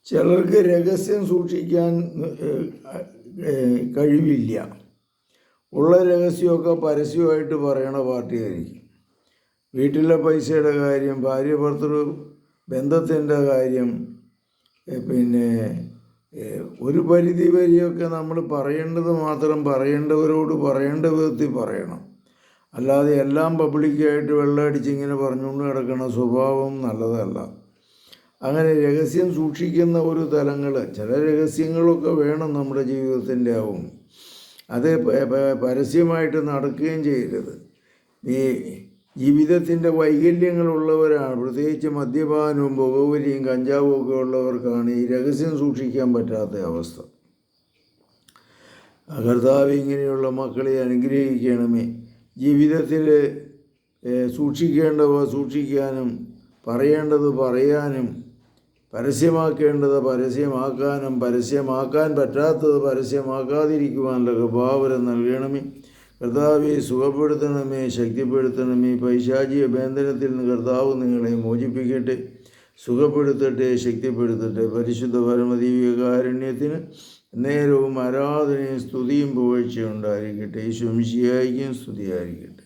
ചിലർക്ക് രഹസ്യം സൂക്ഷിക്കാൻ കഴിവില്ല. ഉള്ള രഹസ്യമൊക്കെ പരസ്യമായിട്ട് പറയണ പാർട്ടിയായിരിക്കും. വീട്ടിലെ പൈസയുടെ കാര്യം, ഭാര്യ ഭർത്തൃ ബന്ധത്തിൻ്റെ കാര്യം, പിന്നെ ഒരു പരിധി വരെയൊക്കെ നമ്മൾ പറയേണ്ടത് മാത്രം പറയേണ്ടവരോട് പറയേണ്ട വിധത്തിൽ പറയണം. അല്ലാതെ എല്ലാം പബ്ലിക്കായിട്ട് വെള്ളമടിച്ച് ഇങ്ങനെ പറഞ്ഞുകൊണ്ട് കിടക്കുന്ന സ്വഭാവം നല്ലതല്ല. അങ്ങനെ രഹസ്യം സൂക്ഷിക്കുന്ന ഒരു തലങ്ങൾ, ചില രഹസ്യങ്ങളൊക്കെ വേണം നമ്മുടെ ജീവിതത്തിൻ്റെ ആവും. അത് പരസ്യമായിട്ട് നടക്കുകയും ചെയ്യരുത്. ഈ ജീവിതത്തിൻ്റെ വൈകല്യങ്ങളുള്ളവരാണ്, പ്രത്യേകിച്ച് മദ്യപാനവും പുകവലിയും കഞ്ചാവും ഒക്കെ ഉള്ളവർക്കാണ് ഈ രഹസ്യം സൂക്ഷിക്കാൻ പറ്റാത്ത അവസ്ഥ. കർത്താവ് ഇങ്ങനെയുള്ള മക്കളെ അനുഗ്രഹിക്കണമേ. ജീവിതത്തിൽ സൂക്ഷിക്കേണ്ടവ സൂക്ഷിക്കാനും പറയേണ്ടത് പറയാനും പരസ്യമാക്കേണ്ടത് പരസ്യമാക്കാനും പരസ്യമാക്കാൻ പറ്റാത്തത് പരസ്യമാക്കാതിരിക്കുവാനുള്ള കൃപാവരം നൽകണമേ. കർത്താവെ സുഖപ്പെടുത്തണമേ, ശക്തിപ്പെടുത്തണമേ. പൈശാചിക ബന്ധനത്തിൽ നിന്ന് കർത്താവ് നിങ്ങളെ മോചിപ്പിക്കട്ടെ, സുഖപ്പെടുത്തട്ടെ, ശക്തിപ്പെടുത്തട്ടെ. പരിശുദ്ധ പരമദൈവികാരുണ്യത്തിന് നേരവും ആരാധനയും സ്തുതിയും പുകഴ്ചയും ഉണ്ടായിരിക്കട്ടെ. ഈശോ മിശിഹായ്ക്കും സ്തുതിയായിരിക്കട്ടെ.